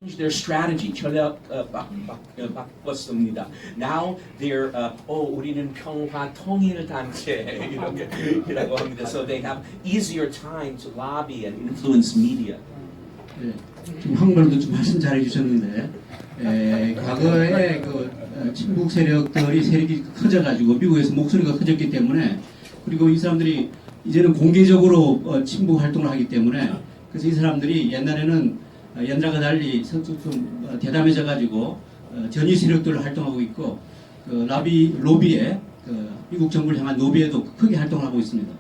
Their strategy 전략 바꿨습니다. Now they're 우리는 평화 통일 단체 이라고 합니다. So they have easier time to lobby and influence media. 네, 좀 한국말도 좀 말씀 잘해 주셨는데 과거에 그 친북 세력들이 세력이 커져가지고 미국에서 목소리가 커졌기 때문에 그리고 이 사람들이 이제는 공개적으로 친북 활동을 하기 때문에 그래서 이 사람들이 옛날에는 옛날과 달리 좀 대담해져가지고 전위 세력들을 활동하고 있고 그 로비에 미국 정부를 향한 로비에도 크게 활동을 하고 있습니다.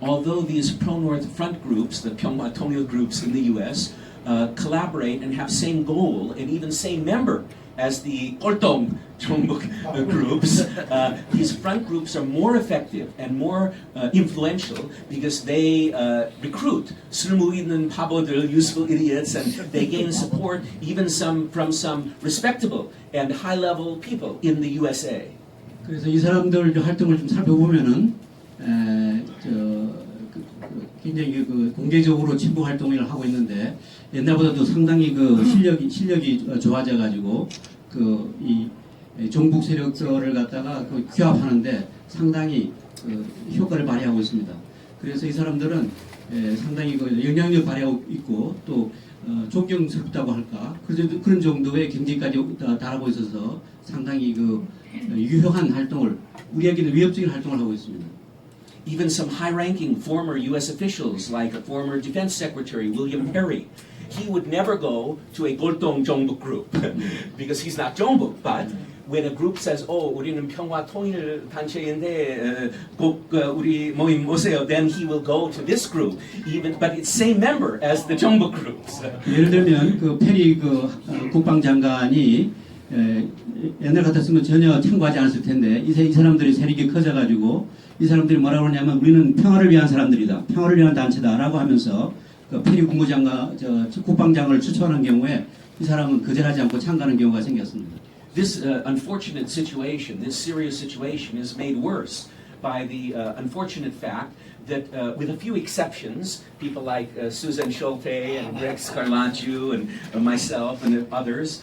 Although these pro-North front groups, the 평화 통일 groups in the U.S., collaborate and have same goal and even same member as the 꼴통 종북 groups, these front groups are more effective and more influential because they recruit 쓸모 있는 바보들, useful idiots, and they gain support even from some respectable and high-level people in the USA. 그래서 이 사람들 활동을 좀 살펴보면은 굉장히 공개적으로 친북 활동을 하고 있는데 옛날보다도 상당히 실력이 좋아져 가지고 이 종북 세력들을 갖다가 규합하는데 상당히 효과를 발휘하고 있습니다. 그래서 이 사람들은 상당히 영향력 발휘하고 있고 또 존경스럽다고 할까 그런 정도의 경지까지 달하고 있어서 상당히 유효한 활동을 우리에게는 위협적인 활동을 하고 있습니다. Even some high-ranking former U.S. officials, like a former Defense Secretary William Perry, he would never go to a 골동 종북 group because he's not 종북. But when a group says, 우리는 평화 통일 단체인데 꼭 우리 모임 오세요, then he will go to this group, but it's same member as the 종북 groups. 예를 들면 페리 국방장관이 옛날 같았으면 전혀 참고하지 않았을 텐데 이 사람들이 세력이 커져가지고 이 사람들이 뭐라고 하냐면 우리는 평화를 위한 사람들이다. 평화를 위한 단체다라고 하면서 페리 국방장관을 추천한 경우에 이 사람은 거절하지 않고 참가하는 경우가 생겼습니다. This unfortunate situation, this serious situation is made worse by the unfortunate fact that with a few exceptions, people like Susan Schulte and Greg Scarlacciu and myself and others,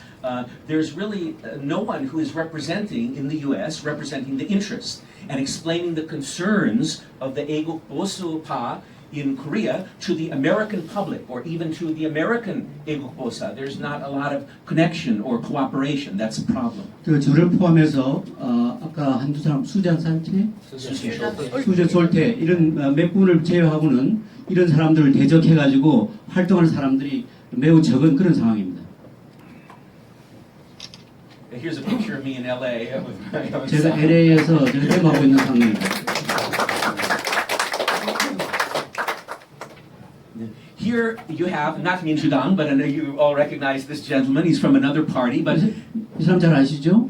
there's really no one who is representing in the U.S., representing the interests and explaining the concerns of the 애국 보수파 in Korea to the American public or even to the American 애국보사. There's not a lot of connection or cooperation. That's a problem. 저를 포함해서 아까 한두 사람 수잔 솔테 이런 몇 분을 제외하고는 이런 사람들을 대적해가지고 활동하는 사람들이 매우 적은 그런 상황입니다. Here's a picture of me in LA. 제가 LA에서 데모하고 있는 상황입니다. Here you have not 민주당, but I know you all recognize this gentleman. He's from another party, but 이 사람 잘 아시죠?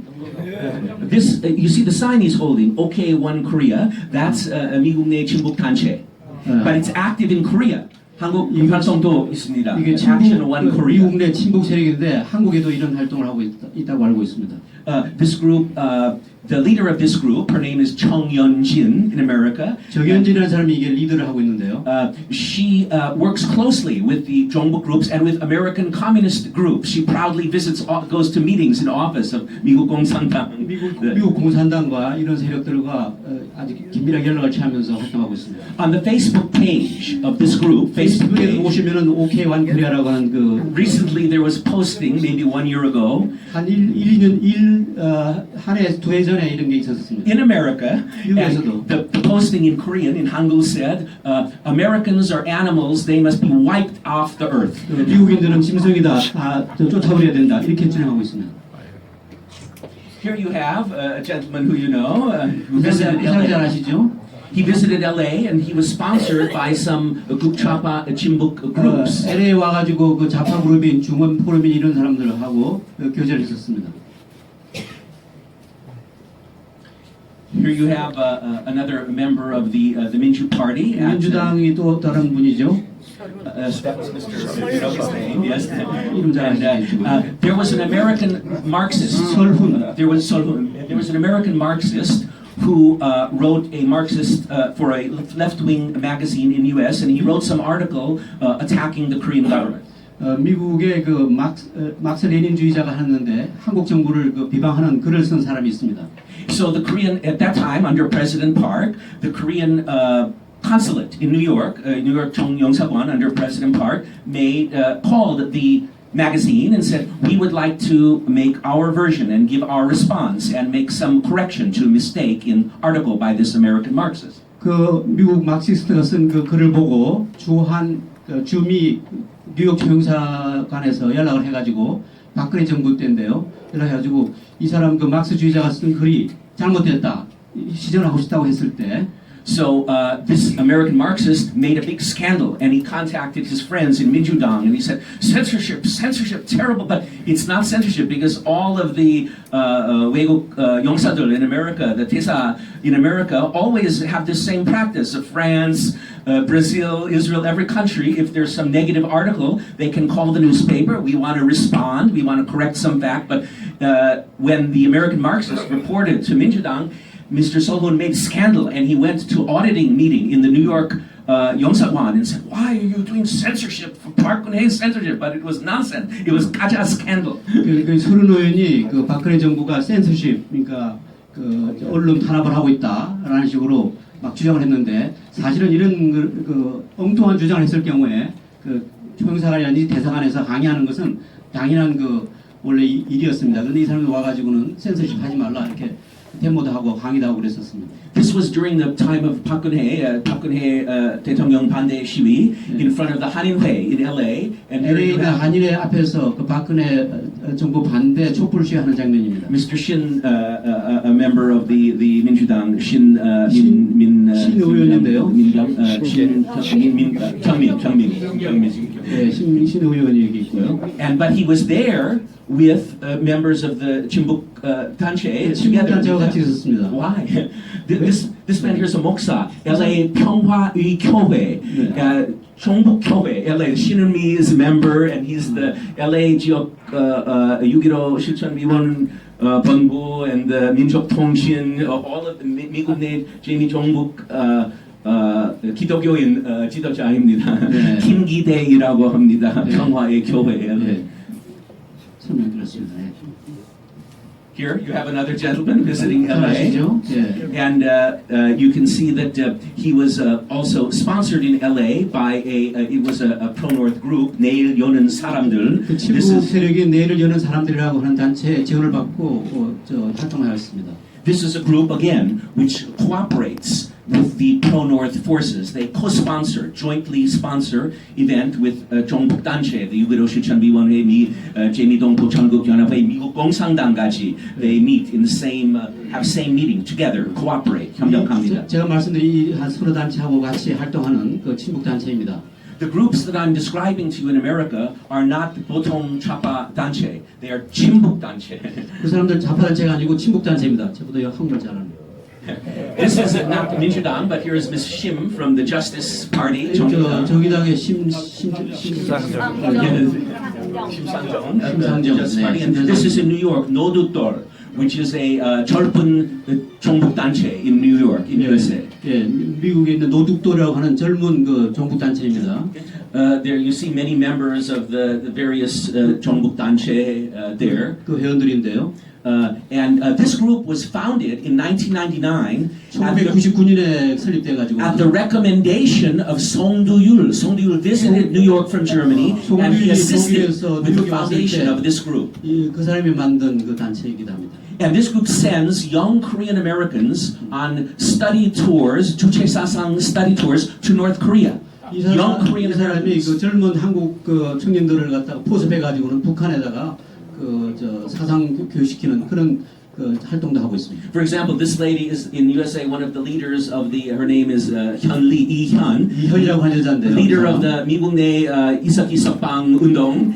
this you see the sign he's holding. OK One Korea. That's 미국 내 친북 단체, but it's active in Korea. 한국 활동도 있습니다. 이게 Action One Korea. 미국 내 친북 세력인데 한국에도 이런 활동을 하고 있다고 알고 있습니다. This group, the leader of this group, her name is 정연진 in America. 정연진이라는 사람이 이게 리더를 하고 있는데요. She works closely with the 종북 groups and with American communist groups. She proudly goes to meetings in office of 미국 공산당. 미국 공산당과 이런 세력들과 아주 긴밀하게 연락을 취하면서 활동하고 있습니다. On the Facebook page of this group, 페이스북에 보시면은 OK One Korea라고 하는 recently there was posting maybe 1 year ago. 한 1년 한 해 두 해 전에 이런 게 있었습니다. In America, 미국에서도 the posting in Korean in Hangul said, Americans are animals; they must be wiped off the earth. 미국인들은 짐승이다, 쫓아버려야 된다 이렇게 주장하고 있습니다. Here you have a gentleman who you know, who visited 잘 LA. 아시죠? He visited LA and he was sponsored by some 국좌파 진북 groups. LA에 와가지고 좌파 그룹인 중원 포럼인 이런 사람들하고 교제를 했었습니다. Here you have another member of the Minju Party. 민주당이 또 다른 분이죠. That was Mr. You know his name, yes. And there was an American Marxist. There was an American Marxist who wrote a Marxist for a left-wing magazine in U.S. and he wrote some article attacking the Korean government. 미국의 그 막스 레닌주의자가 하는데 한국 정부를 그 비방하는 글을 쓴 사람이 있습니다. So the Korean, at that time, under President Park, the Korean consulate in New York 정영사관 under President Park, called the magazine and said, we would like to make our version and give our response and make some correction to a mistake in article by this American Marxist. 그 미국 막시스트가 쓴 그 글을 보고 주미 뉴욕 총영사관에서 연락을 해가지고 박근혜 정부 때인데요. 연락해가지고 이 사람 그 막스주의자가 쓴 글이 잘못됐다 시전하고 싶다고 했을 때. So this American Marxist made a big scandal, and he contacted his friends in Minjudong, and he said, censorship, terrible, but it's not censorship because all of the 외국 영사들 in America, the 대사 in America, always have the same practice of France, Brazil, Israel, every country. If there's some negative article, they can call the newspaper. We want to respond. We want to correct some fact. But when the American Marxist reported to Minjudong, Mr. Solon made scandal, and he went to auditing meeting in the New York Yongsagwan and said, "Why are you doing censorship for Park Geun-hye's censorship?" But it was nonsense. It was 가짜 scandal. 그 서른 의원이 그 박근혜 정부가 센서십, 그러니까 그 언론 탄압을 하고 있다라는 식으로 막 주장을 했는데 사실은 이런 그 엉뚱한 주장을 했을 경우에 그 총영사관이라든지 대사관에서 항의하는 것은 당연한 그 원래 일이었습니다. 그런데 이 사람이 와가지고는 센서십 하지 말라 이렇게. 데모도 하고 강의도 하고 그랬었습니다. This was during the time of Park Geun-hye 대통령 반대 시위 in front of the 한인회 in LA. And LA의 한인회 앞에서 그 박근혜 정부 반대 촛불 시위하는 장면입니다. Mr. Shin, a member of the Minjudang, Shin 의원인데요. 경민. 신 의원이 여기 있고요. But he was there with members of the 친북 단체 together. 같이 있었습니다. Why? This man here's a 목사, LA 평화의 교회, 종북교회, LA. 신은미 is a member, and he's the LA 지역 6.15 실천위원 본부 and the 민족통신, all of the 미국 내 제미 종북 기독교인 지도자입니다. 네. 김기대이라고 합니다. 네. 평화의 교회. 네. 설명드렸습니다. 네. Here you have another gentleman visiting LA, 네. and you can see that he was also sponsored in LA by it was a pro-North group, 내일 여는 사람들. 그 친북 세력이 내일을 여는 사람들이라고 하는 단체에 지원을 받고 활동을 하였습니다. This is a group again which cooperates with the pro-North forces. They co-sponsor, jointly sponsor event with 종북 단체, the 6.15 실천위원회, 제미동 보천국연합회, 미국 공산당까지. They meet in the same, have same meeting together, cooperate, 협력합니다. 제가 말씀드린 한 서너 단체하고 같이 활동하는 그 친북 단체입니다. The groups that I'm describing to you in America are not 보통 좌파 단체. They are 친북 단체. 그 사람들 좌파 단체가 아니고 친북 단체입니다. 저보다 한국말 잘합니다. This is not Minjudang, but here is Ms. Shim from the Justice Party. 정의당의 심상정. Justice Party. And this is in New York, 노두돌, which is a 젊은 종북 단체 in New York, in USA. 예, 미국에 있는 노둑돌이라고 하는 젊은 그 종북 단체입니다. There you see many members of the various 종북 단체 there. 그 회원들인데요. And this group was founded in 1999 1999년에 설립돼가지고 at the recommendation of Song Do-yul. Song Do-yul visited New York from Germany and he assisted with the foundation of this group. 그 사람이 만든 그 단체이기도 합니다. And this group sends young Korean Americans on study tours, 주체사상 study tours to North Korea. Young Korean Americans. 그 젊은 한국 그 청년들을 갖다가 포섭해가지고는 북한에다가 사상 교육시키는 그런 그 활동도 하고 있습니다. For example, this lady is in USA one of the leaders of the. Her name is 현리 이현. 이현이라고 하는 여자인데요. Leader of the 미국 내 이석이석방 운동.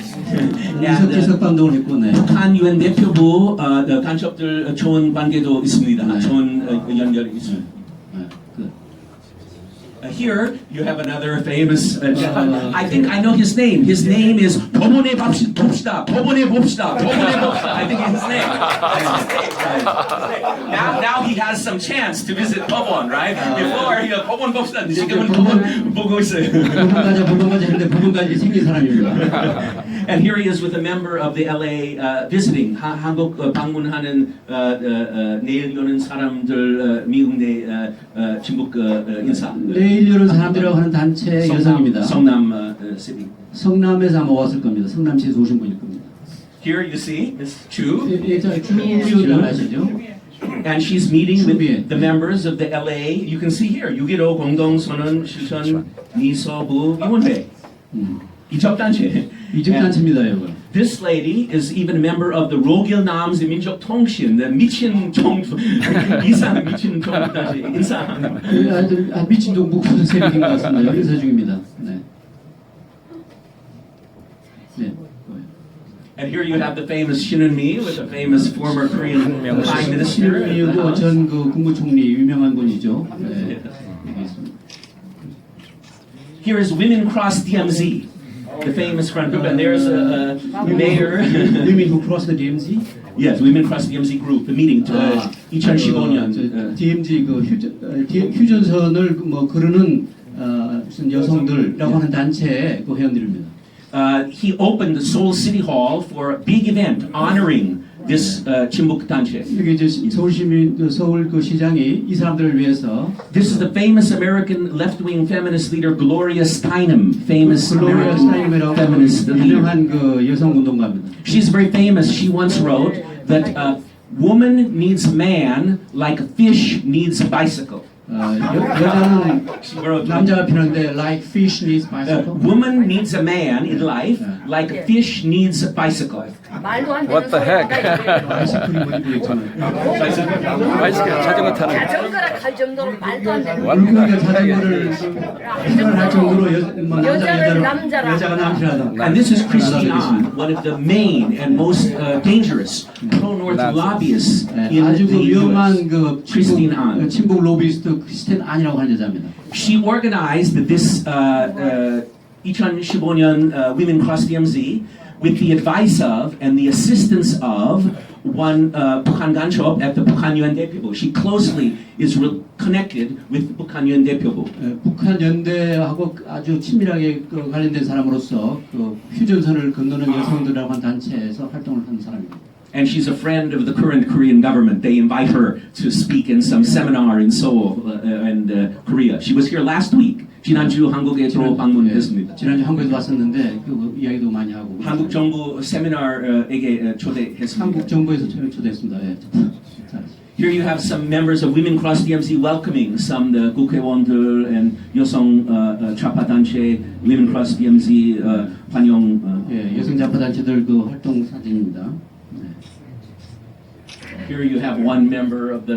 이석이석방 운동을 했고, 네. 북한 유엔 대표부 간첩들 좋은 관계도 있습니다. 네. 좋은 연결이 있습니다. Here you have another famous gentleman. I think I know his name. His name is 법원에 봅시다. 법원에 봅시다. 법원에 봅시다. I think his name. Now he has some chance to visit 법원, right? Before he 법원 봅시다. 지금은 법원 보고 있어요. 법원 가자 했는데 법원까지 생긴 사람입니다. And here he is with a member of the LA visiting 한국 방문하는 내일 오는 사람들 미국 내 친북 인사. 내일 오는 사람들이라고 하는 단체 여성입니다. 성남 시티. 성남에서 아마 왔을 겁니다. 성남시에서 오신 분일 겁니다. Here you see Miss Chu. 주를 아시죠? And she's meeting with the members of the LA. You can see here 6.15 공동선언 실천 미서부 위원회. 이적단체. 이적단체입니다, 여러분. This lady is even a member of the 로길남스 민족통신, the 미친 종북 이상 미친 종북단체 인사. 미친 종북 세력인 것 같습니다. 인사 중입니다. 네. 네. And here you have the famous Shin Mi with the famous former Korean Prime Minister. 신은미고 전 그 국무총리 유명한 분이죠. 네. Here is Women Cross DMZ. The famous front group, and there's a mayor. Women who cross the DMZ? Yes, Women Cross DMZ group, the meeting 2015년. DMZ 그 휴전선을 뭐 그르는 무슨 여성들이라고 하는 단체의 그 회원들입니다. He opened the Seoul City Hall for a big event honoring this 친북 단체. 이게 이제 서울 그 시장이 이 사람들을 위해서. This is the famous American left-wing feminist leader Gloria Steinem, famous Gloria American feminist leader. 유명한 그 여성 운동가입니다. She's very famous. She once wrote that woman needs man like a fish needs a bicycle. 여자는 남자가 필요한데 like fish needs bicycle. Woman needs a man in life like a fish needs a bicycle. What the heck? 바이스클 자전거 타는 거. 자전거를 갈 정도로 말도 안 되는 물고기가 자전거를 할 정도로 여자가 남자라든. And this is Christine Ahn, one of the main and most dangerous pro-North lobbyists in 아주 the 위험한 US. 그 Christine Ahn. 친북 로비스트 크리스틴 안이라고 하는 여자입니다. She organized this 2015년 Women Cross DMZ with the advice of and the assistance of one 북한 간첩 at the 북한 UN 대표부. She closely is connected with the 북한 UN 대표부. 북한 연대하고 아주 친밀하게 관련된 사람으로서 그 휴전선을 건너는 여성들이라고 하는 단체에서 활동을 하는 사람입니다. And she's a friend of the current Korean government. They invite her to speak in some seminar in Seoul and Korea. She was here last week. 지난주 한국에 들어 방문했습니다. 지난주 한국에도 왔었는데 그 이야기도 많이 하고. 한국 정부 세미나에게 초대했습니다. 한국 정부에서 초대했습니다. 예. Here you have some members of Women Cross DMZ welcoming some the 국회의원들 and 여성 좌파 단체 Women Cross DMZ 환영. 예, 여성 좌파 단체들 그 활동 사진입니다. Here you have one member of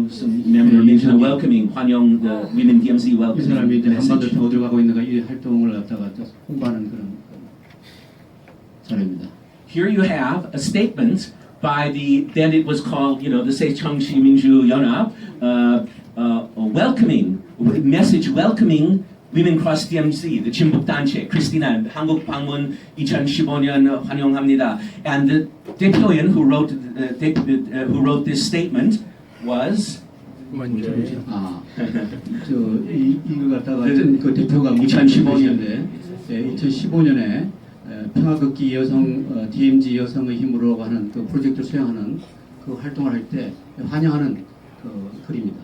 some member mentioned welcoming 환영 the Women DMZ 이 welcoming. 사람이 이제 한반도 어디로 가고 있는가 이 활동을 갖다가 홍보하는 그런 자료입니다. Here you have a statement by then it was called, the 새정치민주연합, welcoming, message welcoming Women Cross DMZ, the 친북 단체, 크리스티나, 한국 방문 2015년 환영합니다. And the 대표인 who wrote this statement was 이걸 갖다가 그 대표가 2015년에 2015년에 평화극기 여성 DMZ 여성의 힘으로 하는 그 프로젝트를 수행하는 그 활동을 할 때 환영하는 그 글입니다.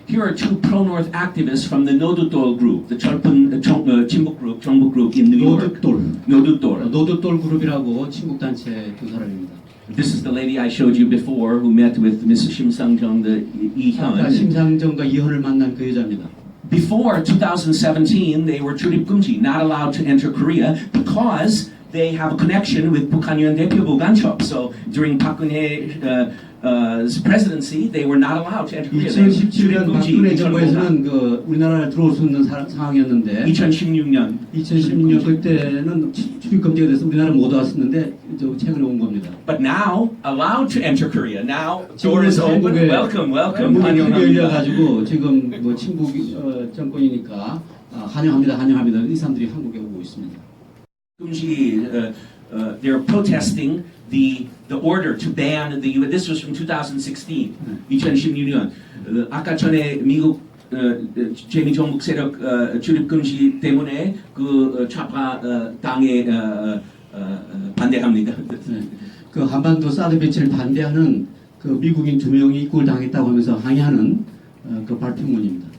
Here are two pro-North activists from the 노두돌 group, the 친북 group, 정북 group in New York. 노두돌 그룹이라고 친북 단체 두 사람입니다. This is the lady I showed you before who met with Mrs. 심상정, the 이현. 심상정과 이현을 만난 그 여자입니다. Before 2017, they were 출입금지, not allowed to enter Korea because they have a connection with 북한연 대표부 간첩. So during Park Geun-hye's presidency, they were not allowed to enter Korea. 2017년 박근혜 정부에서는 그 우리나라에 들어올 수 있는 상황이었는데 2016년 그때는 출입 금지가 돼서 우리나라 못 왔었는데 최근에 온 겁니다. But now allowed to enter Korea. Now door is open. Welcome, welcome. 문이 환영합니다. 열려가지고 지금 뭐 친북 정권이니까 환영합니다, 환영합니다. 이 사람들이 한국에 오고 있습니다. They're protesting the order to ban the U.S. This was from 2016, 2016년. 아까 전에 미국 재미 정북 세력 출입 금지 때문에 그 좌파 당에 반대합니다. 그 한반도 사드 배치를 반대하는 그 미국인 2명이 입국을 당했다고 하면서 항의하는 그 발표문입니다.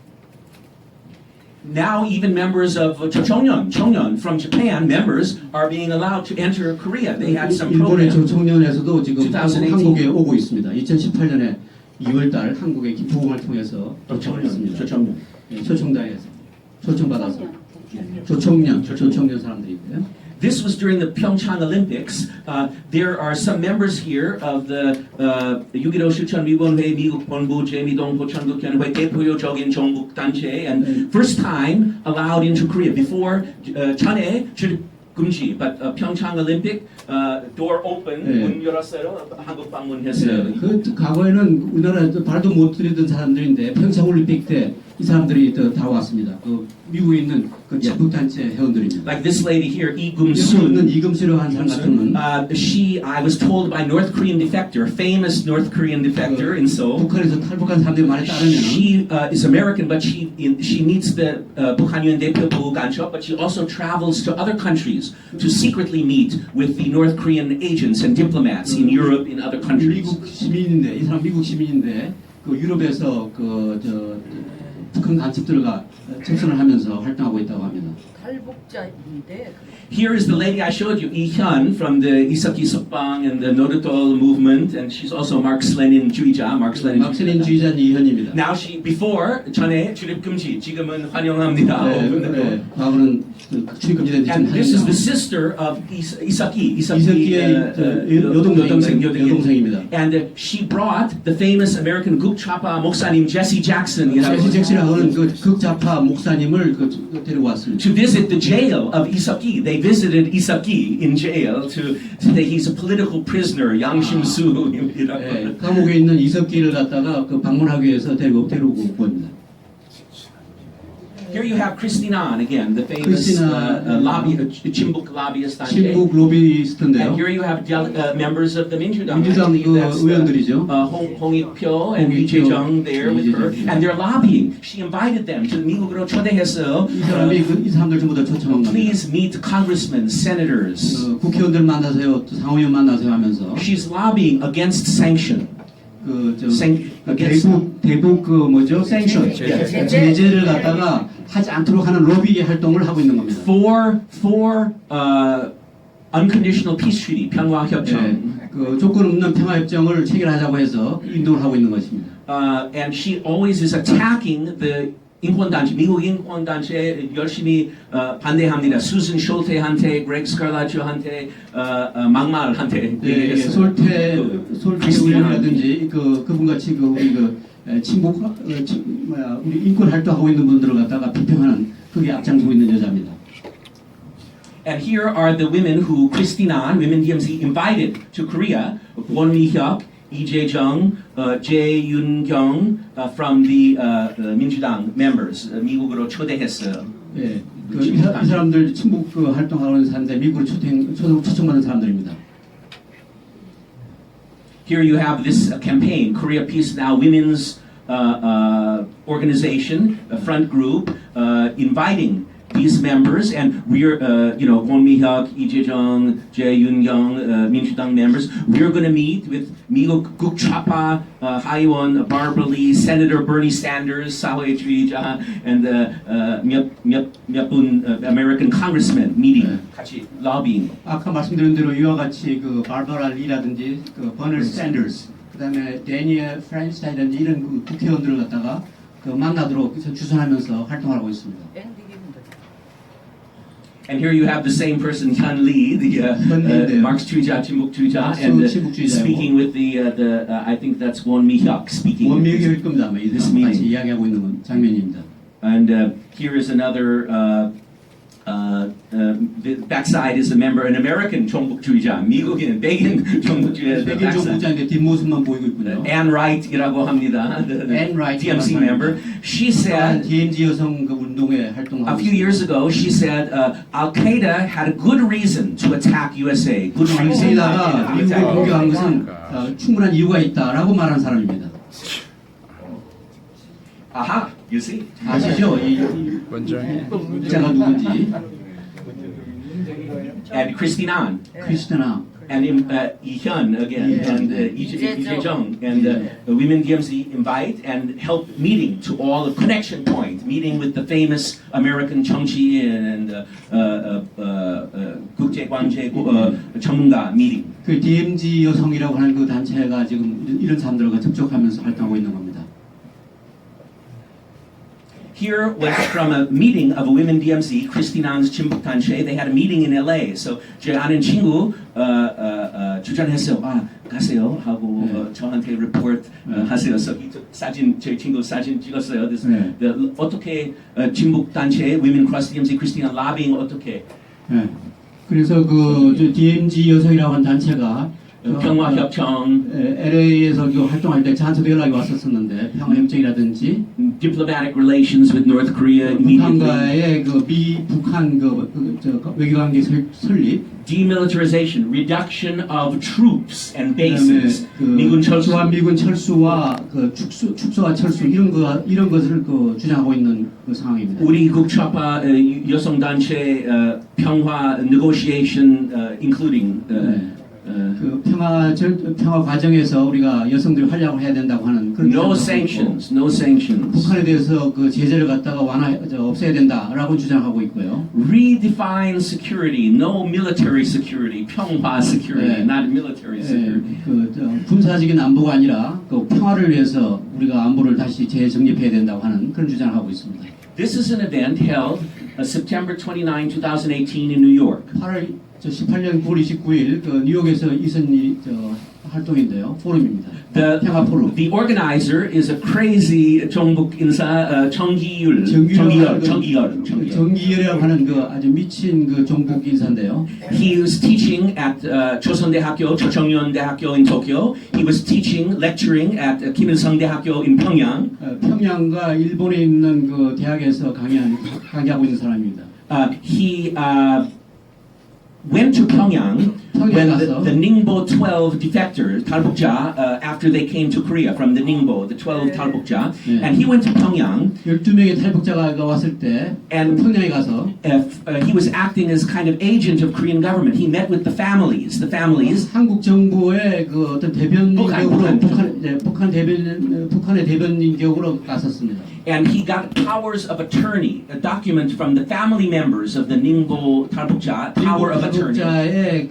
Now even members of 청년 from Japan, members are being allowed to enter Korea. They had some 일본의 program. 청년에서도 지금 2018. 한국에 오고 있습니다. 2018년에 2월달 한국에 기부금을 통해서 도착을 했습니다. 초청단에서 초청받아서 초청년 사람들이고요. This was during the Pyeongchang Olympics. There are some members here of the 6.15 실천위원회 미국 본부 재미동 보천국현회 대표적인 정북 단체 and first time allowed into Korea. Before 전에 출입 금지, but Pyeongchang Olympic door open 문 열었어요. 한국 방문했어요. 그 과거에는 우리나라에 발도 못 들이던 사람들인데 평창 올림픽 때 이 사람들이 다 왔습니다. 그 미국에 있는 그 친북 단체 회원들입니다. Like this lady here, 여기 이금순. 있는 이금수라고 하는 사람 같은 건 I was told by North Korean defector, famous North Korean defector in Seoul. 북한에서 탈북한 사람들이 말에 따르면 She is American, but she meets the 북한연 대표부 간첩, but she also travels to other countries to secretly meet with the North Korean agents and diplomats in Europe, in other countries. 미국 시민인데 이 사람 미국 시민인데 그 유럽에서 북한 간첩들과 접선을 하면서 활동하고 있다고 합니다. 탈북자인데. Here is the lady I showed you, Lee Hyun, from the Isaki Sokbang and the Norutol movement, and she's also Marx-Lenin 주의자. 막스린 주의자는 이현입니다. Now before 전에 출입 금지, 지금은 환영합니다. 과거는 출입금지된 And this is the sister of 이사키의 여동생입니다. And she brought the famous American 극좌파 목사님 Jesse Jackson이라고 제시 잭슨이라는 그 극좌파 목사님을 데리고 왔습니다. to visit the jail of Isaki. They visited Isaki in jail to say he's a political prisoner, 양심수. 감옥에 있는 이석기를 갖다가 방문하기 위해서 데리고 온 겁니다. Here you have Christina again, the famous 친북 lobbyist. 친북 로비스트인데요. And here you have members of the 민주당. 민주당 의원들이죠. 홍익표 and 이재정 there with her, and they're lobbying. She invited them to 미국으로 초대해서 이 사람들 전부 다 초청한 겁니다. please meet congressmen, senators. 국회의원들 만나세요, 상원의원 만나세요 하면서. She's lobbying against sanction. 대북 sanction 제재를 갖다가 하지 않도록 하는 로비 활동을 하고 있는 겁니다. For unconditional peace treaty, 평화 협정. 조건 없는 평화 협정을 체결하자고 해서 운동을 하고 있는 것입니다. And she always is attacking the 인권단체, 미국 인권단체에 열심히 반대합니다. 수잔 숄테한테, 그렉 스칼라주한테, 막말한테. 솔테 의원이라든지 그분같이 우리 친북 우리 인권 활동하고 있는 분들을 갖다가 비평하는 그게 앞장서고 있는 여자입니다. And here are the women who Christina, women DMZ, invited to Korea. Kwon Mi-hyuk, Lee Jae-jung, Jae Yun-kyung from the 민주당 members. 미국으로 초대했어요. 이 사람들 친북 활동하고 있는 사람들 미국으로 초청받은 사람들입니다. Here you have this campaign, Korea Peace Now Women's organization, a front group, inviting these members, and we're, Kwon Mi-hyuk, Lee Jae-jung, Jae Yun-kyung, 민주당 members. We're going to meet with 미국 국좌파 하의원 Barbara Lee, Senator Bernie Sanders, 사회주의자, and 몇 분 American congressmen meeting, 같이 lobbying. 아까 말씀드린 대로 이와 같이 바르바라 리라든지 버널 샌더스, 그다음에 데니엘 프란스타이라든지 이런 국회의원들을 갖다가 만나도록 주선하면서 활동하고 있습니다. And here you have the same person, Hyun Lee, the 현리인데요. Marx주의자, 진보주의자, Marxist and 진보주의자이고. speaking with the I think that's Won Mi-hyuk speaking. with 원명일 겁니다. 아마 이 this 사람 같이 meeting. 이야기하고 있는 장면입니다. And here is another. The backside is an American 정복주의자, 미국인 백인 정복주의자. 백인 정부장인데 뒷모습만 보이고 있군요. Anne Wright이라고 합니다. The Anne Wright DMC member. She said. DMZ 여성 그 운동에 활동하고 A few years ago, she said Al Qaeda had a good reason to attack USA. Good reason. 알카에다가 미국을 공격한 것은 충분한 이유가 있다라고 말한 사람입니다. Aha, you see. 아시죠? 이 원장이 자가 누군지. And Christine An, 크리스티나 and Lee Hyun again, and Lee Jae-jung, and Women DMZ invite and help meeting to all the connection point, meeting with the famous American 정치인 and 국제관계 전문가 meeting. 그 DMZ 여성이라고 하는 그 단체가 지금 이런 사람들과 접촉하면서 활동하고 있는 겁니다. Here was from a meeting of a women DMZ, Christine An's Chimbuk Tanche. They had a meeting in LA. So 제 아는 친구 주전했어요. 아 가세요 하고 저한테 report 하세요. So he took 사진 제 친구 사진 찍었어요. This, 어떻게 Chimbuk Tanche, Women Cross DMZ, Christine An lobbying 어떻게? 네. 그래서 그 DMZ 여성이라고 하는 단체가 평화협정, LA에서 활동할 때 저한테도 연락이 왔었었는데 평화협정이라든지 diplomatic relations with North Korea immediately, 북한과의 그 북한 외교관계 설립, demilitarization, reduction of troops and bases, 미군 철수, 미군 철수와 그 축소와 철수 이런 것을 그 주장하고 있는 그 상황입니다. 우리 국적파 여성 단체 평화 negotiation, including. 그 평화 과정에서 우리가 여성들이 활약을 해야 된다고 하는 그런 No sanctions, no sanctions. 북한에 대해서 그 제재를 갖다가 없애야 된다라고 주장하고 있고요. Redefine security, no military security, 평화 security, not military security. 군사적인 안보가 아니라 그 평화를 위해서 우리가 안보를 다시 재정립해야 된다고 하는 그런 주장을 하고 있습니다. This is an event held September 29, 2018 in New York. 18년 9월 29일 그 뉴욕에서 있은 활동인데요. 포럼입니다. 평화 포럼. The organizer is a crazy 정북 인사 정기열이라고 하는 그 아주 미친 그 정북 인사인데요. He was teaching at 조선대학교, 조정연대학교 in Tokyo. He was teaching, lecturing at 김일성대학교 in Pyongyang. 평양과 일본에 있는 그 대학에서 강의하고 있는 사람입니다. He went to Pyongyang when the Ningbo 12 defectors, 탈북자, after they came to Korea from the Ningbo, the 12 탈북자, and he went to Pyongyang. 12명의 탈북자가 왔을 때 평양에 가서 he was acting as kind of agent of Korean government. He met with the families. 한국 정부의 그 어떤 대변인격으로 북한의 대변인격으로 갔었습니다. And he got powers of attorney, a document from the family members of the Ningbo 탈북자, power of attorney. 탈북자의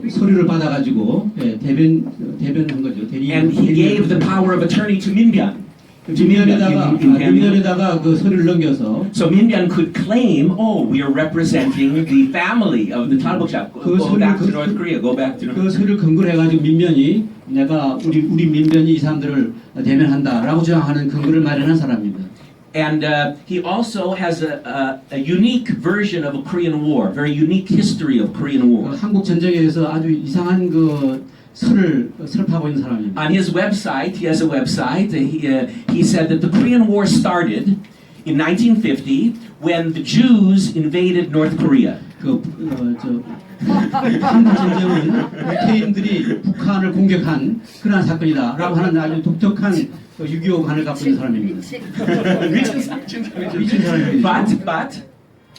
서류를 받아가지고 대변한 거죠. And he gave the power of attorney to Minbyan. 민변에다가 그 서류를 넘겨서 So Minbyan could claim, oh, we are representing the family of the 탈북자. Go back to North Korea. Go back to North Korea. 그 서류를 근거로 해가지고 민변이 내가 우리 민변이 이 사람들을 대변한다라고 주장하는 근거를 마련한 사람입니다. And he also has a unique version of a Korean War, very unique history of Korean War. 한국 전쟁에 대해서 아주 이상한 그 설을 설파하고 있는 사람입니다. On his website, he has a website. He said that the Korean War started in 1950 when the Jews invaded North Korea. 한국 전쟁은 유태인들이 북한을 공격한 그러한 사건이다라고 하는 아주 독특한 6.25 관을 갖고 있는 사람입니다. 미친 사람입니다. But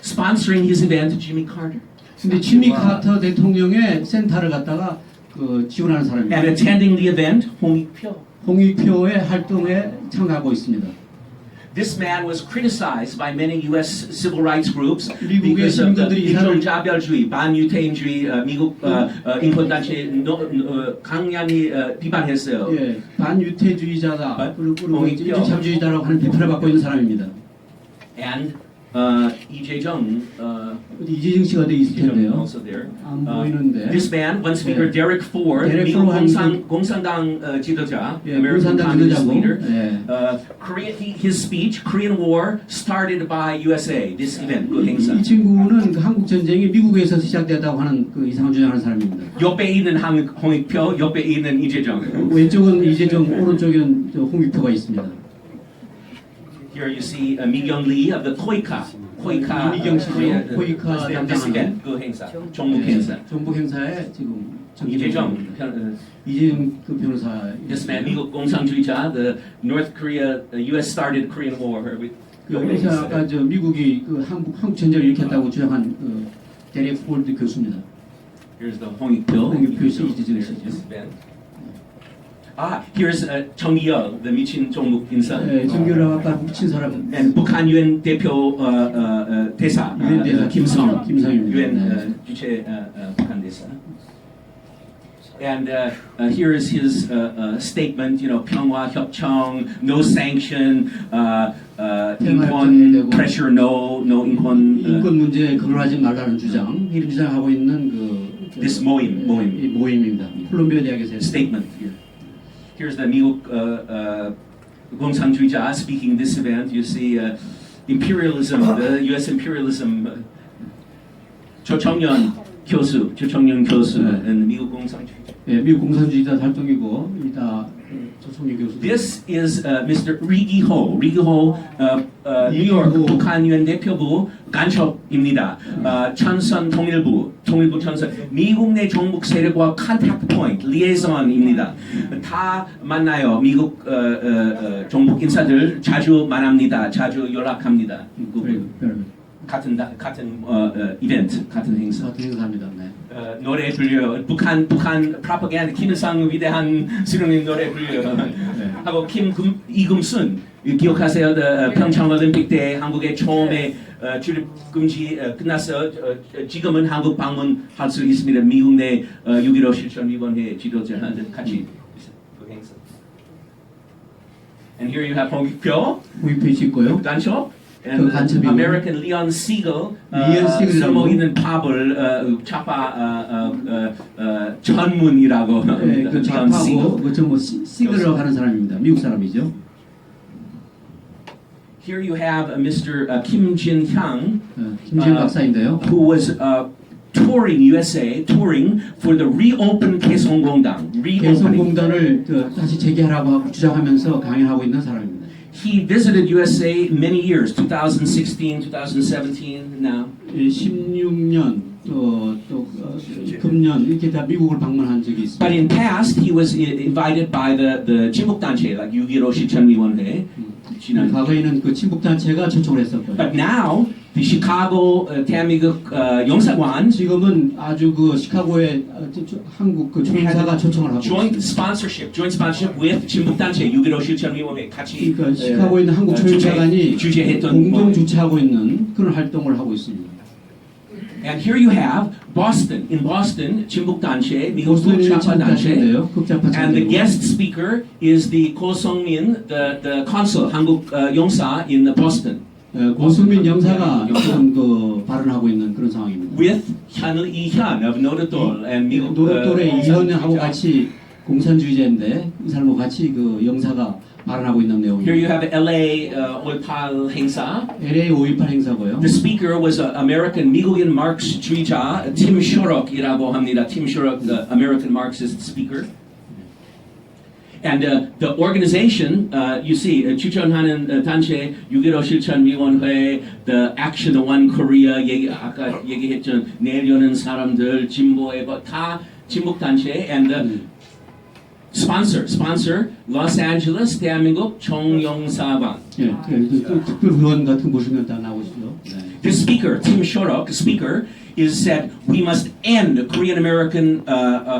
sponsoring his event, Jimmy Carter. 근데 지미 카터 대통령의 센터를 갖다가 지원하는 사람입니다. And attending the event, 홍익표의 활동에 참가하고 있습니다. This man was criticized by many U.S. civil rights groups 미국의 because of the 시민들이 인종차별주의, 반유태인주의, 미국 인권단체 강연히 비판했어요. 예, 반유태주의자다, 그리고 인종차별주의자라고 하는 비판을 받고 있는 사람입니다. And 이재정, 어디 이재정 씨가 어디 있을 이재정 텐데요. also there. 안 보이는데. This man, one speaker, 네. Derek Ford, Derek 미국 Ford 공산당 지도자, 예, American 공산당 Communist 지도자고. leader. 예. His speech, Korean War started by USA. This event, 그 행사. 이 친구는 그 한국 전쟁이 미국에서 시작되었다고 하는 그 이상한 주장하는 사람입니다. 옆에 있는 홍익표, 옆에 있는 이재정. 왼쪽은 이재정, 오른쪽은 저 홍익표가 있습니다. Here you see 미경 Lee of the 코이카 이미경 씨죠. 코이카 this 담당하는. event, 그 행사, 종목 행사. 정부 행사에 지금 이재정, 이재정 그 변호사. this man, 미국 공산주의자, the North Korea, US started Korean War. 여기서 아까 저 미국이 그 한국 전쟁을 일으켰다고 주장한 그 데렉 폴드 교수입니다. Here's the 홍익표 씨, 이재정 씨죠. Here's 정기열, the 미친 종북 인사. 네, 정규를 아까 미친 사람. And 북한 유엔 대표 대사, 유엔 대사 김성입니다. 김성입니다. 유엔 주최 북한 대사. And here is his statement, 평화 협정, no sanction, 인권 pressure, no 인권. 인권 문제에 그걸 하지 말라는 주장, 이런 주장하고 있는 그 This 모임입니다. 콜롬비아 대학에서 Statement here. Here's the 미국 공산주의자 speaking this event. You see imperialism, the U.S. imperialism. 조청년 교수, 미국 공산주의자. 예, 미국 공산주의자 활동이고 이다 조청년 교수. This is Mr. 리기호, 뉴욕 북한 유엔 대표부 간첩입니다. 천선 통일부 천선, 미국 내 종북 세력과 컨택트 포인트, 리에이선입니다. 다 만나요. 미국 종북 인사들 자주 만납니다. 자주 연락합니다. 같은 이벤트, 같은 행사. 같은 행사입니다. 네. 노래 불려요. 북한 프로파간다 김일성 위대한 수령님 노래 불려요. 네. 하고 이금순 기억하세요? 평창 올림픽 때 한국에 처음에 출입 금지 끝나서 지금은 한국 방문할 수 있습니다. 미국 내 6.15 실천위원회 지도자들 같이 그 행사. And here you have 홍익표. 홍익표 있고요. 간첩. And American Leon Siegel, 쓸모 있는 밥을 좌파 전문이라고. 네, 그 좌파고 그뭐 시글이라고 하는 사람입니다. 미국 사람이죠. Here you have Mr. Kim Jin-hyang, 김진 박사인데요. who was touring USA, for the reopen 개성공단, 개성공단을 다시 재개하라고 주장하면서 강연하고 있는 사람입니다. He visited USA many years, 2016, 2017, now. 16년 또 금년 이렇게 다 미국을 방문한 적이 있습니다. But in past, he was invited by the 친북단체, like 6.15 실천위원회. 과거에는 그 친북단체가 초청을 했었고요. But now, the Chicago 대한민국 영사관 지금은 아주 그 시카고의 한국 그 총사가 초청을 하고 joint sponsorship with 친북단체 6.15 실천위원회 같이 그러니까 시카고에 있는 한국 총사관이 주재했던 공동 주최하고 있는 그런 활동을 하고 있습니다. And here you have Boston. In Boston, 친북단체, 미국 극좌파단체, and the guest speaker is the Ko Sung-min, the consul, 한국 영사 in Boston. 고승민 영사가 지금 그 발언하고 있는 그런 상황입니다. With 이현 of 노르돌 and 미국 노르돌의 이현하고 같이 공산주의자인데 이 사람하고 같이 그 영사가 발언하고 있는 내용입니다. Here you have LA 5.18 행사. LA 5.18 행사고요. The speaker was American 미국인 마르크스주의자 Tim Shorrock이라고 합니다. Tim Shorrock, the American Marxist speaker. And the organization, you see, 추천하는 단체 6.15 실천위원회, the Action One Korea, 아까 얘기했던 내려는 사람들, 진보의 다 친북단체, and the sponsor, Los Angeles, 대한민국 총영사관. 예, 특별 회원 같은 거 보시면 다 나오시죠. 네. The speaker, Tim Shorrock, speaker, is said we must end Korean-American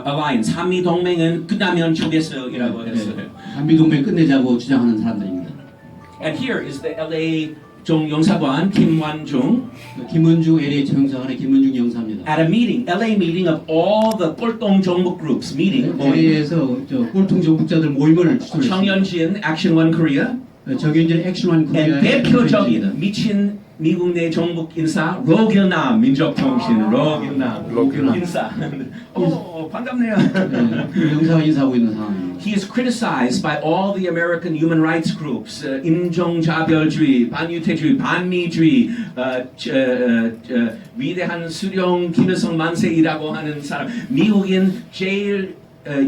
alliance. 한미 동맹은 끝나면 좋겠어요라고 했어요. 한미 동맹 끝내자고 주장하는 사람들입니다. And here is the LA 종영사관 김완중. 김원중 LA 총영사관의 김원중 영사입니다. At a meeting, LA meeting of all the 꼴동 종북 groups meeting. LA에서 꼴통 종북자들 모임을 정연진 Action One Korea. 정연진 Action One Korea. 대표적인 미친 미국 내 정북 인사 로길남 민족정신 로길남 인사. 반갑네요. 네, 그 영사가 인사하고 있는 상황입니다. He is criticized by all the American human rights groups, 인종차별주의, 반유태주의, 반미주의, 위대한 수령 김일성 만세이라고 하는 사람, 미국인 제일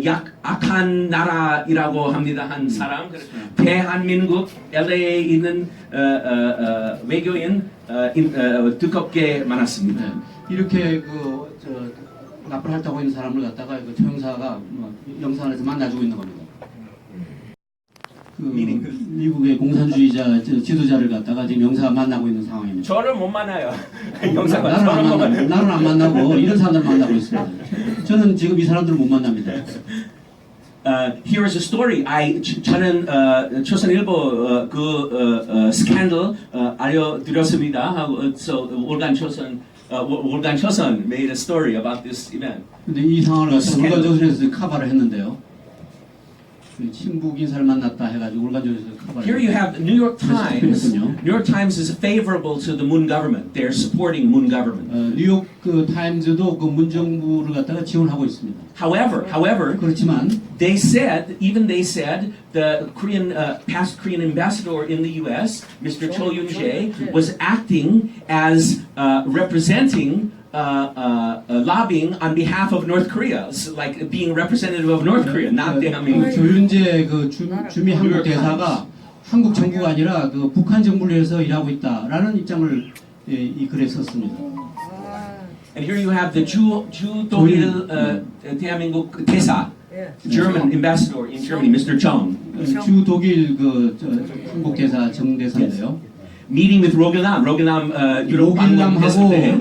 약한 나라이라고 합니다 한 사람, 대한민국 LA에 있는 외교인 두껍게 많았습니다. 네, 이렇게 나쁜 활동하고 있는 사람을 갖다가 저 형사가 영사관에서 만나주고 있는 겁니다. 미국의 공산주의자 지도자를 갖다가 지금 영사가 만나고 있는 상황입니다. 저를 못 만나요. 나는 안 만나고 이런 사람들 만나고 있습니다. 저는 지금 이 사람들을 못 만납니다. Here is a story. 저는 조선일보 스캔들 알려드렸습니다. So 올간 조선 made a story about this event. 근데 이 상황을 갖다가 올간조선에서 커버를 했는데요. 친북 인사를 만났다 해가지고 올간조선에서 커버를. Here you have the New York Times. New York Times is favorable to the Moon government. They're supporting Moon government. 뉴욕 타임즈도 문 정부를 갖다가 지원하고 있습니다. However, 그렇지만 they said the past Korean ambassador in the U.S., Mr. Cho Yoon-jae, was acting as representing. Lobbying on behalf of North Korea, like being representative of North Korea, not 대한민국. 조윤재 주미 한국 대사가 한국 정부가 아니라 북한 정부를 위해서 일하고 있다라는 입장을 이 글에 썼습니다. And here you have the 주 독일 대한민국 대사, German ambassador in Germany, Mr. Chung. 주 독일 한국 대사 정 대사인데요. Meeting with 로길남 유럽 방문했을 때.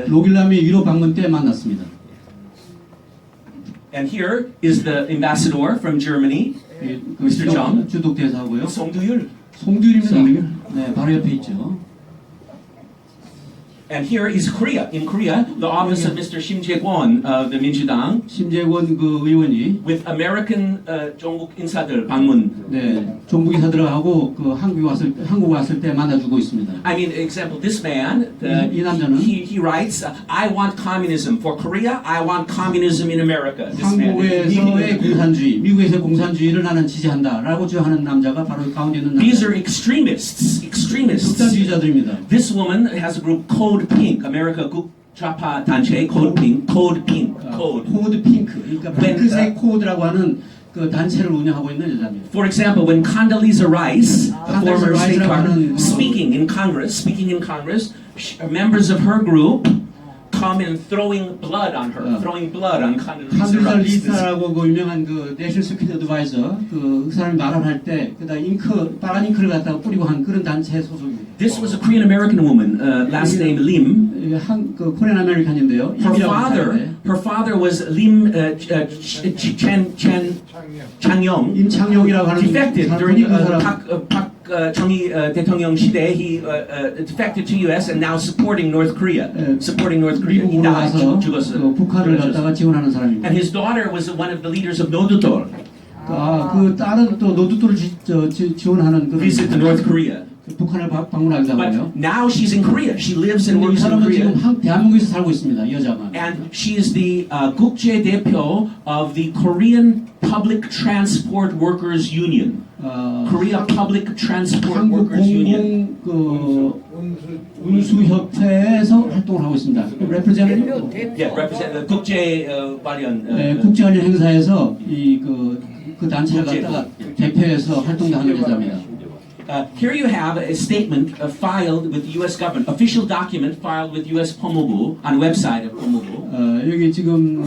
로길남이 유럽 방문 때 만났습니다. And here is the ambassador from Germany, Mr. Chung. 주독 대사고요. 송두율입니다. 네, 바로 옆에 있죠. And here is Korea. In Korea, the office of Mr. Shim Jae-kwon of the 민주당, 심재권 의원이 with American 종북 인사들 방문. 네, 종북 인사들하고 한국 왔을 때 만나주고 있습니다. I mean, example, this man, 이 남자는 he writes, I want communism for Korea. I want communism in America. This man. 한국에서의 공산주의, 미국에서의 공산주의를 나는 지지한다라고 주장하는 남자가 바로 가운데 있는 남자. These are extremists. 극단주의자들입니다. This woman has a group Code Pink, America 좌파 단체 Code Pink. 코드 핑크. 그러니까 핑크색 코드라고 하는 그 단체를 운영하고 있는 여자입니다. For example, when Condoleezza Rice, a former state partner, speaking in Congress, members of her group come and throwing blood on Condoleezza Rice. 리사라고 그 유명한 그 내셔널 세큐리티 어드바이저 그 사람이 말을 할 때 그다음 빨간 잉크를 갖다가 뿌리고 한 그런 단체 소속입니다. This was a Korean American woman, last name Lim. 그 코리안 아메리칸인데요. Her father was Lim Changyong. 임창용이라고 하는 Defected during 박 정희 대통령 시대. He defected to U.S. and now supporting North Korea. 미국으로 가서 북한을 갖다가 지원하는 사람입니다. And his daughter was one of the leaders of 노두돌. 그 딸은 또 노두돌을 지원하는 그 visit to North Korea. 북한을 방문하기도 하고요. But now she's in Korea. She lives and works in Korea. 지금 대한민국에서 살고 있습니다. 이 여자가. And she is the 국제 대표 of the Korean Public Transport Workers Union. Korea Public Transport Workers Union. 운수협회에서 활동을 하고 있습니다. representative. Yeah, representative 국제 관련. 국제 관련 행사에서 그 단체를 갖다가 대표해서 활동도 하는 여자입니다. Here you have a statement filed with the U.S. government, official document filed with U.S. 법무부 on the website of 법무부. 여기 지금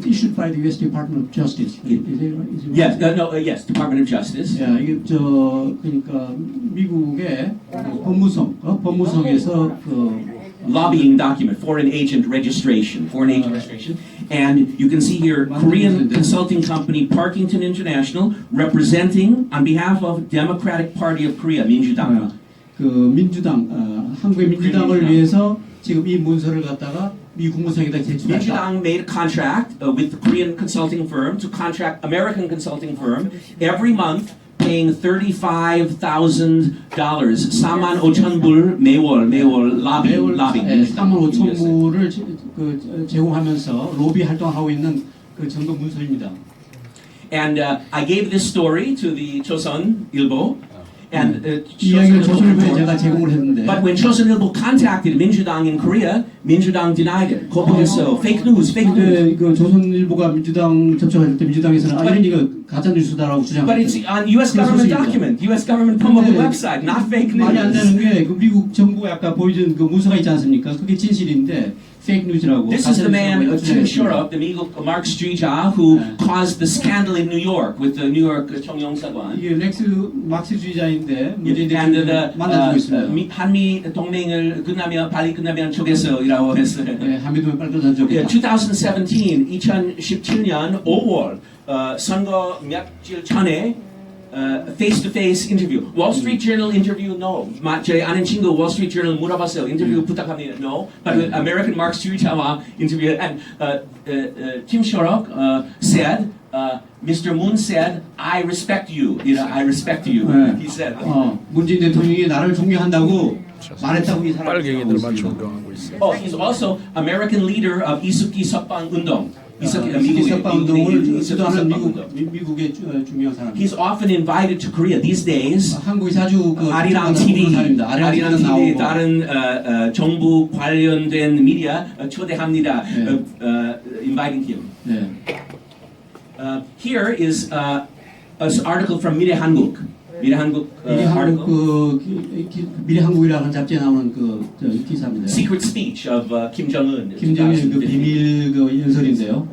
issued by the U.S. Department of Justice. Yes, yes, Department of Justice. 이게 그러니까 미국의 법무성에서 lobbying document, foreign agent registration, and you can see here Korean consulting company Parkington International representing on behalf of Democratic Party of Korea, 민주당. 한국의 민주당을 위해서 지금 이 문서를 갖다가 미 국무성에다 제출했다. 민주당 made a contract with the Korean consulting firm to contract American consulting firm every month. paying $35,000, 45,000불 매월 lobbying. 35,000불을 제공하면서 로비 활동하고 있는 그 정부 문서입니다. And I gave this story to the 조선일보. And 이 이야기를 조선일보에 제가 제공을 했는데. But when 조선일보 contacted 민주당 in Korea, 민주당 denied it. 거부했어. Fake news, fake news. 그 조선일보가 민주당 접촉할 때 민주당에서는 이런 이거 가짜 뉴스다라고 But it's 주장했어요. on U.S. government document, U.S. government public website, not fake 말이 안 되는 news. 게 그 미국 정부가 아까 보여준 그 문서가 있지 않습니까? 그게 진실인데 페이크 뉴스라고. This is the man, Tim 주장했습니다. Shorrock, the 미국 Mark Streeja, who caused the scandal in New York with the New York 청룡사관. 이게 렉스 막스주의자인데 문재인 And 대통령 만나주고 있습니다. 한미 동맹을 빨리 끝나면 쪽에서라고 했어요. 네, 한미동맹 빨리 끝난 적이 Yeah, 2017년 5월 선거 며칠 전에 face-to-face 인터뷰. Wall Street Journal 인터뷰 no. 제 아는 친구 Wall Street Journal 물어봤어요. 인터뷰 부탁합니다. No. But with American Mark Streeja와 인터뷰 and Tim Shorrock said, Mr. Moon said, I respect you. You know, I respect you. 네. He said. 문재인 대통령이 나를 존경한다고 말했다고 이 사람이 빨갱이들만 존경하고 있어요. Oh, he's also American leader of 이석기 석방 운동. 미국의 석방 운동을 주도하는 미국의 중요한 사람. He's often invited to Korea these days. 한국이 자주 그 아리랑 TV, 아리랑 TV TV 나오고 다른 정부 관련된 미디어 초대합니다. Inviting him. 네. Here is an article from 미래한국. 미래한국 article. 미래한국이라는 잡지에 나오는 그 기사입니다. Secret speech of Kim Jong-un. 김정일 그 비밀 그 연설인데요.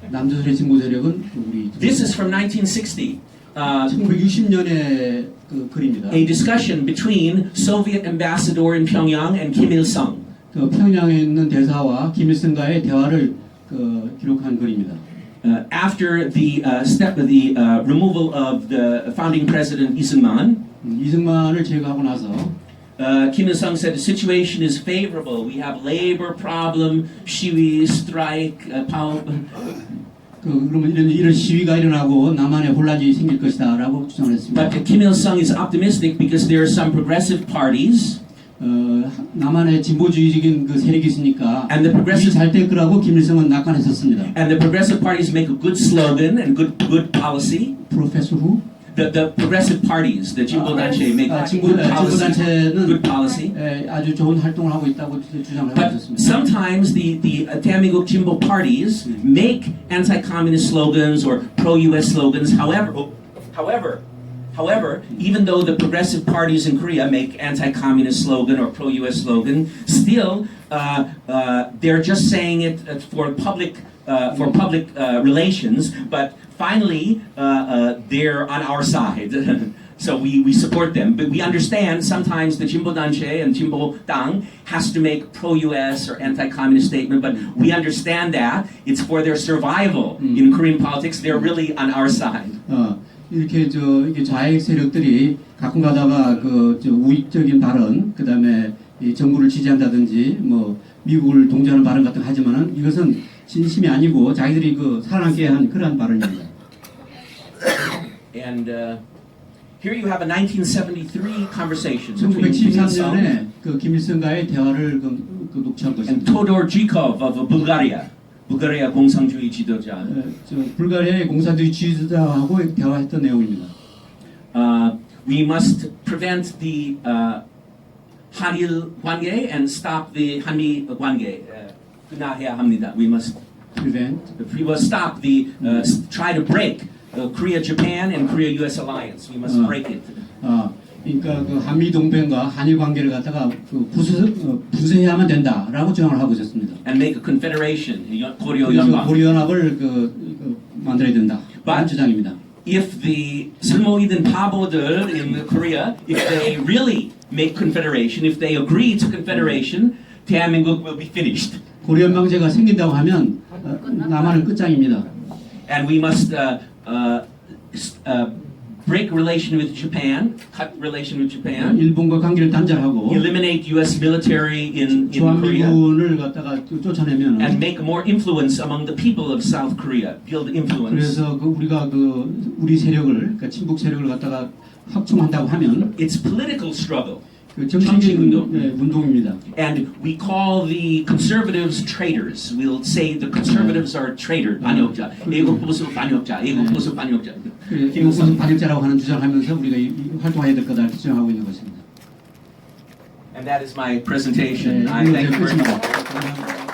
남조선의 진보 세력은 우리 This is from 1960. 1960년의 그 글입니다. A discussion between Soviet ambassador in Pyongyang and Kim Il-sung. 그 평양에 있는 대사와 김일성과의 대화를 그 기록한 글입니다. After the removal of the founding president Lee 이승만을 제거하고 나서 Kim Il-sung said the situation is favorable. We have labor problem, 시위, strike, power. 그러면 이런 시위가 일어나고 남한에 혼란이 생길 것이다라고 주장을 했습니다. But Kim Il-sung is optimistic because there are some progressive parties. 남한에 진보주의적인 그 세력이 있으니까 And the progressive 잘될 거라고 김일성은 낙관했었습니다. And the progressive parties make a good slogan and good policy. 프로페서 후? The progressive parties, the 진보 단체, make 진보 단체는 good policy. 아주 좋은 활동을 하고 있다고 주장을 하고 But 있었습니다. sometimes the 대한민국 진보 parties make anti-communist slogans or pro-U.S. slogans. However, even though the progressive parties in Korea make anti-communist slogan or pro-U.S. slogan, still they're just saying it for public relations. But finally, they're on our side. So we support them. But we understand sometimes the 진보 단체 and 진보 당 has to make pro-U.S. or anti-communist statement. But we understand that it's for their survival in Korean politics. They're really on our side. 이렇게 이게 좌익 세력들이 가끔 가다가 우익적인 발언, 그다음에 이 정부를 지지한다든지 뭐 미국을 동조하는 발언 같은 거 하지만은 이것은 진심이 아니고 자기들이 살아남게 한 그러한 발언입니다. And here you have a 1973 conversation between Kim Il-sung 1973년에 김일성과의 대화를 녹취한 and 것입니다. Todor Zhikov of Bulgaria. 불가리아 공산주의 지도자. 불가리아의 공산주의 지도자하고 대화했던 내용입니다. We must prevent the 한일 관계 and stop the 한미 관계. 끝나야 합니다. We must stop the try to break Korea-Japan and Korea-U.S. alliance. We must break it. 그러니까 한미 동맹과 한일 관계를 갖다가 부수해야만 된다라고 주장을 하고 있었습니다. And make a confederation, 고려 그래서 연방. 고려 연합을 만들어야 된다. 그런 주장입니다. If the 쓸모있는 바보들 in Korea, if they really make confederation, if they agree to confederation, 대한민국 will be finished. 고려 연방제가 생긴다고 하면 남한은 끝장입니다. And we must break relation with Japan, cut relation with Japan, 일본과 관계를 단절하고 eliminate U.S. military in Korea, 주한미군을 갖다가 쫓아내면 and make more influence among the people of South Korea. Build influence. 그래서 우리가 우리 세력을 그러니까 친북 세력을 갖다가 확충한다고 하면 It's political struggle. 그 정치적인 운동입니다. And we call the conservatives traitors. We'll say the conservatives are traitors. 반역자. 애국 보수 반역자. 애국 보수 반역자. 이것은 반역자라고 하는 주장하면서 우리가 활동해야 될 거다 주장하고 있는 것입니다. And that is my presentation. I thank you very much.